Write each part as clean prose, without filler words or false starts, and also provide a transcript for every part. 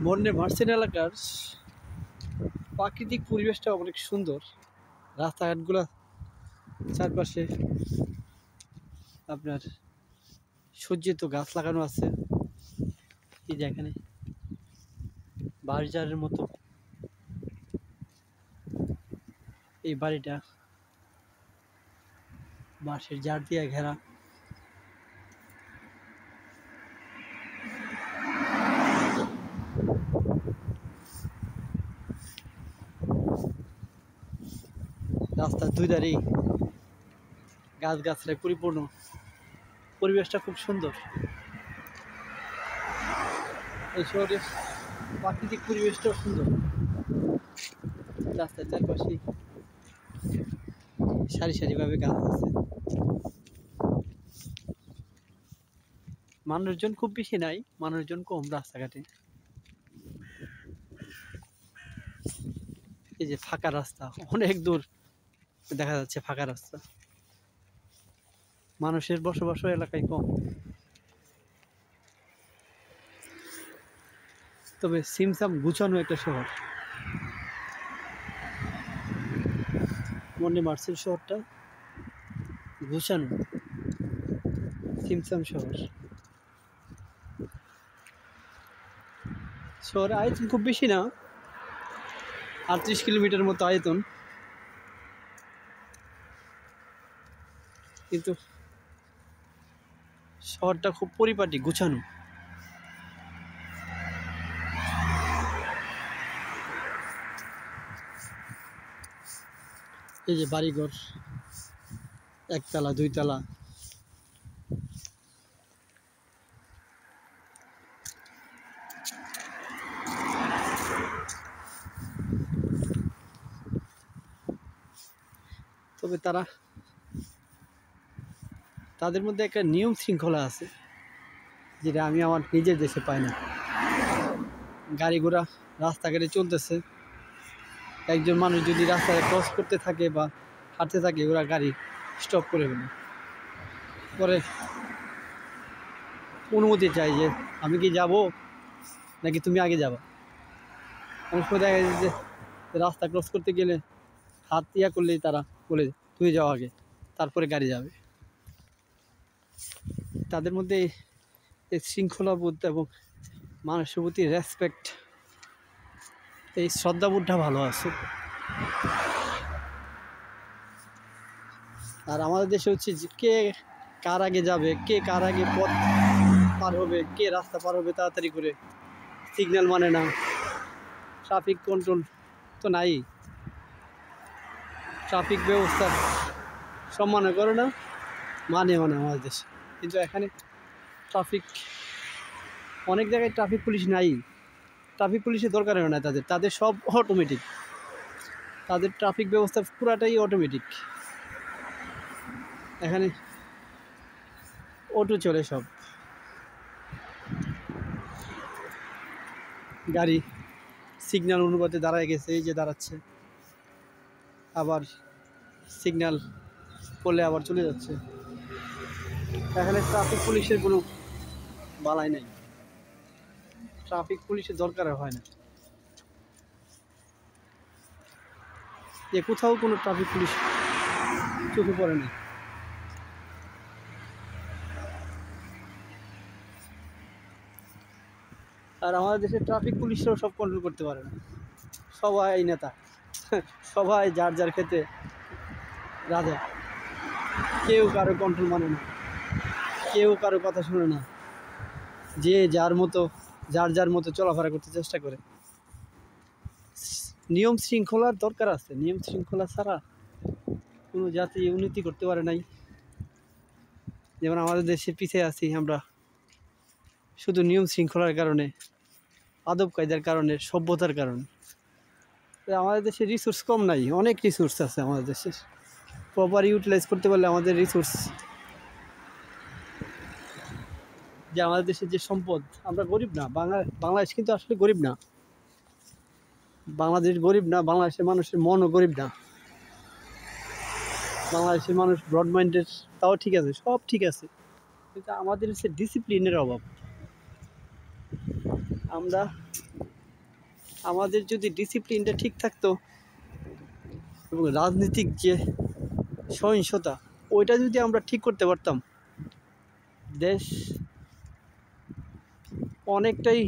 মন্নে ভার্সিন এলাকার প্রাকৃতিক পরিবেশটা অনেক সুন্দর। রাস্তাঘাটগুলো চারপাশে আপনার সজ্জিত গাছ লাগানো আছে। এই যে এখানে বাঁশঝাড়ের মতো এই বাড়িটা বাঁশের ঝাড় দিয়ে ঘেরা। রাস্তার দুই ধারেই গাছগাছড়ায় পরিপূর্ণ, পরিবেশটা খুব সুন্দর। এই শহরের প্রাকৃতিক পরিবেশটাও সুন্দর। রাস্তার চারপাশে সারি সারিভাবে গাছ আছে। মানুষজন খুব বেশি নাই, মানুষজন কম রাস্তাঘাটে। এই যে ফাঁকা রাস্তা, অনেক দূর দেখা যাচ্ছে ফাঁকা রাস্তা। মানুষের বসবাস এলাকায় কম, তবে সিমসাম গুছানো একটা শহর। মন্নে ভার্সিন শহরটা গুছানো সিমসাম শহর। শহরের আয়তন খুব বেশি না, 38 কিলোমিটার মতো আয়তন, কিন্তু শহরটা খুব পরিপাটি গুছানো। এই যে বাড়িঘর, একতলা দুইতলা, তবে তাদের মধ্যে একটা নিয়ম শৃঙ্খলা আছে, যেটা আমি আমার নিজের দেশে পাই না। গাড়ি ঘোড়া রাস্তাঘাটে চলতেছে, একজন মানুষ যদি রাস্তায় ক্রস করতে থাকে বা হাঁটতে থাকে, ওরা গাড়ি স্টপ করে ফেলে, পরে অনুমতি চাই যে আমি কি যাব নাকি তুমি আগে যাবা। অনেক সময় দেখা যায় যে রাস্তা ক্রস করতে গেলে হাত ইয়া করলেই তারা বলে তুমি যাও আগে, তারপরে গাড়ি যাবে। তাদের মধ্যে এই শৃঙ্খলাবোধ এবং মানুষের প্রতি রেসপেক্ট, এই শ্রদ্ধাবোধটা ভালো আছে। আর আমাদের দেশে হচ্ছে যে কে কার আগে যাবে, কে কার আগে পথ পার হবে, কে রাস্তা পার হবে তাড়াতাড়ি করে, সিগন্যাল মানে না, ট্রাফিক কন্ট্রোল তো নাই, ট্রাফিক ব্যবস্থা সম্মান করে না, মানে আমাদের দেশে। কিন্তু এখানে ট্রাফিক, অনেক জায়গায় ট্রাফিক পুলিশ নাই, ট্রাফিক পুলিশের দরকার হয় না তাদের সব অটোমেটিক, তাদের ট্রাফিক ব্যবস্থা পুরাটাই অটোমেটিক। এখানে অটো চলে, সব গাড়ি সিগন্যাল অনুপাতে দাঁড়ায় গেছে, এই যে দাঁড়াচ্ছে, আবার সিগন্যাল পড়লে আবার চলে যাচ্ছে। এখানে ট্রাফিক পুলিশের কোনো বালাই নাই, ট্রাফিক পুলিশের দরকার হয় না, যে কোথাও কোনো ট্রাফিক পুলিশ চোখে পড়ে না। আর আমাদের দেশের ট্রাফিক পুলিশরাও সব কন্ট্রোল করতে পারে না, সবাই নেতা, সবাই যার যার ক্ষেত্রে রাজা, কেউ কারো কন্ট্রোল মানে না, কেউ কারো কথা শুনে না, যে যার মতো চলাফেরা করতে চেষ্টা করে। নিয়ম শৃঙ্খলার দরকার আছে, নিয়ম শৃঙ্খলা ছাড়া কোনো জাতি উন্নতি করতে পারে নাই। যেমন আমাদের দেশে পিছিয়ে আছি আমরা শুধু নিয়ম শৃঙ্খলার কারণে, আদব কায়দার কারণে, সভ্যতার কারণে। আমাদের দেশে রিসোর্স কম নাই, অনেক রিসোর্স আছে আমাদের দেশের, প্রপার ইউটিলাইজ করতে পারলে আমাদের রিসোর্স, যে আমাদের দেশের যে সম্পদ। আমরা গরিব না, বাংলাদেশ কিন্তু আসলে গরিব না, বাংলাদেশ গরিব না, বাংলাদেশের মানুষের মনও গরিব না। বাংলাদেশের মানুষ ব্রড মাইন্ডেড, তাও ঠিক আছে, সব ঠিক আছে, কিন্তু আমাদের হচ্ছে ডিসিপ্লিনের অভাব। আমরা আমাদের যদি ডিসিপ্লিনটা ঠিক থাকতো এবং রাজনীতিক যে সহিংসতা ওইটা যদি আমরা ঠিক করতে পারতাম, দেশ অনেকটাই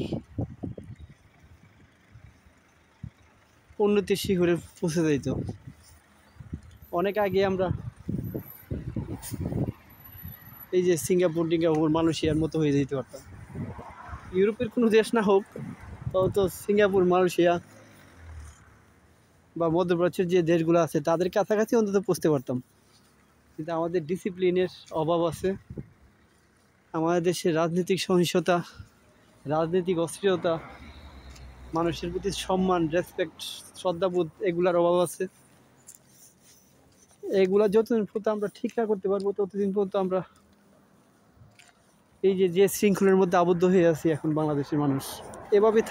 উন্নতির শিখরে পৌঁছে যেত। অনেক আগে আমরা এই যে সিঙ্গাপুর মালয়েশিয়ার মতো হয়ে যেতে পারতাম। ইউরোপের কোনো দেশ না হোক, তো সিঙ্গাপুর, মালয়েশিয়া বা মধ্যপ্রাচ্যের যে দেশগুলো আছে তাদের কাছাকাছি অন্তত পৌঁছতে পারতাম। কিন্তু আমাদের ডিসিপ্লিনের অভাব আছে, আমাদের দেশে রাজনৈতিক সহিংসতা, রাজনৈতিক অস্থিরতা, মানুষের প্রতি সম্মান, রেসপেক্ট, শ্রদ্ধাবোধ এগুলার অভাব আছে। এগুলা যতদিন পর্যন্ত আমরা ঠিক না করতে পারবো ততদিন পর্যন্ত আমরা এই যে শৃঙ্খলের মধ্যে আবদ্ধ হয়ে আছি এখন বাংলাদেশের মানুষ, এভাবেই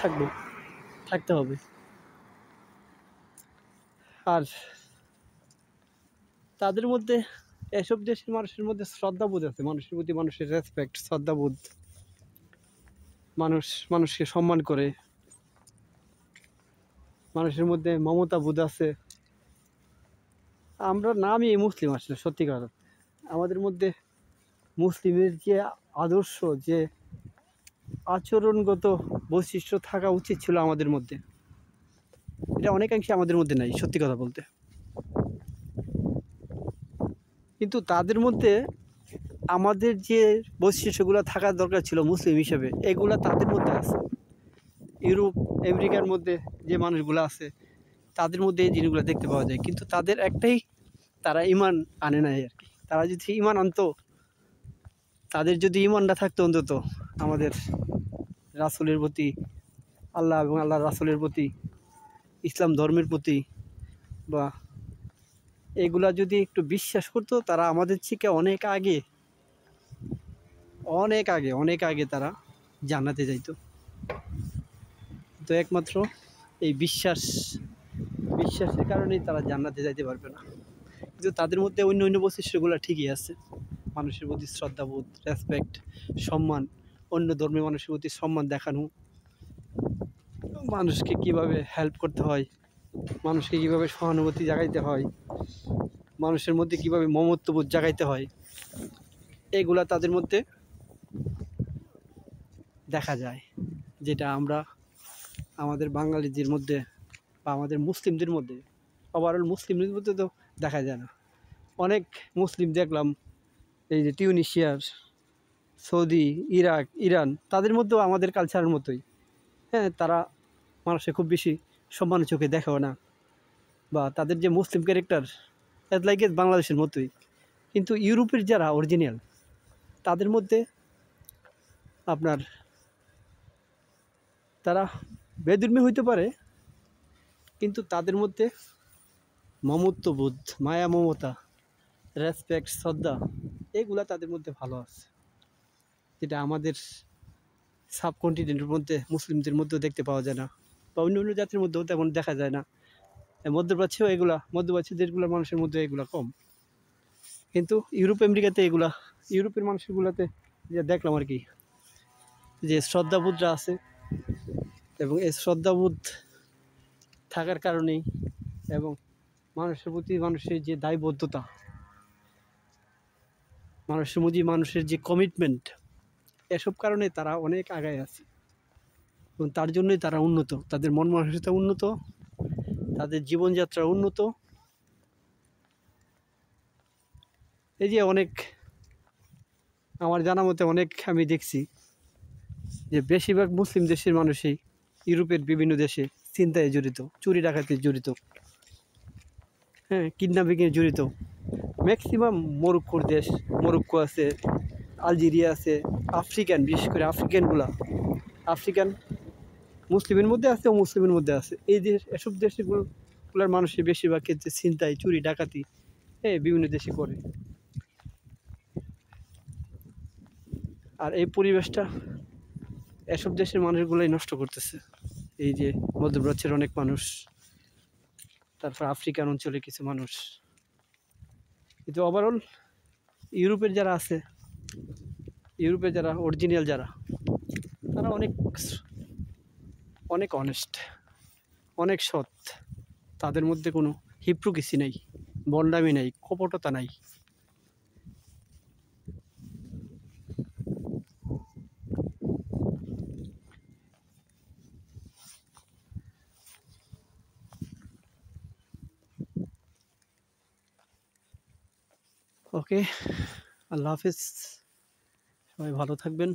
থাকতে হবে। আর তাদের মধ্যে, এসব দেশের মানুষের মধ্যে শ্রদ্ধাবোধ আছে, মানুষের প্রতি মানুষের রেসপেক্ট, শ্রদ্ধাবোধ, মানুষকে সম্মান করে, মানুষের মধ্যে মমতাবোধ আছে। আমরা নামই মুসলিম, আসলে সত্যি কথা আমাদের মধ্যে মুসলিমের যে আদর্শ, যে আচরণগত বৈশিষ্ট্য থাকা উচিত ছিল আমাদের মধ্যে, এটা অনেকাংশে আমাদের মধ্যে নাই, সত্যি কথা বলতে। কিন্তু তাদের মধ্যে আমাদের যে বৈশিষ্ট্যগুলো থাকার দরকার ছিল মুসলিম হিসেবে, এগুলা তাদের মধ্যে আছে। ইউরোপ আমেরিকার মধ্যে যে মানুষগুলো আছে তাদের মধ্যে এই জিনিসগুলো দেখতে পাওয়া যায়, কিন্তু তাদের একটাই, তারা ইমান আনে নাই আর কি। তারা যদি ইমান আনতো, তাদের যদি ইমানটা থাকতো অন্তত আমাদের রাসূলের প্রতি, আল্লাহ এবং আল্লাহ রাসূলের প্রতি, ইসলাম ধর্মের প্রতি, বা এগুলা যদি একটু বিশ্বাস করতো, তারা আমাদের থেকে অনেক আগে তারা জান্নাতে যাইতো। তো একমাত্র এই বিশ্বাসের কারণেই তারা জান্নাতে যাইতে পারবে না। কিন্তু তাদের মধ্যে অন্য বৈশিষ্ট্যগুলো ঠিকই আছে, মানুষের প্রতি শ্রদ্ধাবোধ, রেসপেক্ট, সম্মান, অন্য ধর্মের মানুষের প্রতি সম্মান দেখানো, মানুষকে কিভাবে হেল্প করতে হয়, মানুষকে কিভাবে সহানুভূতি জাগাইতে হয়, মানুষের মধ্যে কিভাবে মমত্ববোধ জাগাইতে হয়, এগুলা তাদের মধ্যে দেখা যায়, যেটা আমরা আমাদের বাঙালিদের মধ্যে বা আমাদের মুসলিমদের মধ্যে, ওভারঅল মুসলিমদের মধ্যে তো দেখা যায় না। অনেক মুসলিম দেখলাম এই যে টিউনিশিয়ার, সৌদি, ইরাক, ইরান, তাদের মধ্যেও আমাদের কালচারের মতোই, হ্যাঁ, তারা মানুষের খুব বেশি সম্মানের চোখে দেখেও না, বা তাদের যে মুসলিম ক্যারেক্টার লাইক বাংলাদেশের মতোই। কিন্তু ইউরোপের যারা অরিজিনাল, তাদের মধ্যে আপনার তারা বেধর্মী হইতে পারে, কিন্তু তাদের মধ্যে মমত্ববোধ, মায়া মমতা, রেসপেক্ট, শ্রদ্ধা, এগুলা তাদের মধ্যে ভালো আছে, যেটা আমাদের সাবকন্টিনেন্টের মধ্যে মুসলিমদের মধ্যেও দেখতে পাওয়া যায় না, বা অন্য জাতির মধ্যেও তেমন দেখা যায় না। মধ্যপ্রাচ্যেও মধ্যপ্রাচ্যের দেশগুলোর মানুষের মধ্যে এগুলা কম। কিন্তু ইউরোপ আমেরিকাতে ইউরোপের মানুষগুলোতে যে দেখলাম আর কি, যে শ্রদ্ধাবোধরা আছে, এবং এই শ্রদ্ধাবোধ থাকার কারণেই, এবং মানুষের প্রতি মানুষের যে দায়বদ্ধতা, মানুষের যে কমিটমেন্ট, এসব কারণে তারা অনেক আগায় আছে, এবং তার জন্যই তারা উন্নত, তাদের মন মানসিকতা উন্নত, তাদের জীবনযাত্রা উন্নত। এই যে আমার জানা মতে আমি দেখছি যে বেশিরভাগ মুসলিম দেশের মানুষই ইউরোপের বিভিন্ন দেশে ছিনতাইয়ে জড়িত, চুরি ডাকাতিতে জড়িত, হ্যাঁ, কিডন্যাপিংয়ে জড়িত। ম্যাক্সিমাম মরক্কো আছে, আলজেরিয়া আছে, বিশেষ করে আফ্রিকান মুসলিমের মধ্যে আছে, মুসলিমের মধ্যে আছে। এসব দেশগুলোর মানুষের বেশিরভাগ ক্ষেত্রে ছিনতাই, চুরি ডাকাতি, হ্যাঁ, বিভিন্ন দেশে করে। আর এই পরিবেশটা এসব দেশের মানুষগুলোই নষ্ট করতেছে। এই যে মধ্যপ্রাচ্যের অনেক মানুষ, তারপর আফ্রিকান অঞ্চলে কিছু মানুষ, কিন্তু ওভারঅল ইউরোপের যারা অরিজিনাল, তারা অনেক অনেস্ট, অনেক সৎ, তাদের মধ্যে কোনো হিপ্রোক্রেসি নেই, বন্ডামি নাই, কপটতা নাই। ওকে, আল্লাহ হাফেজ, সবাই ভালো থাকবেন।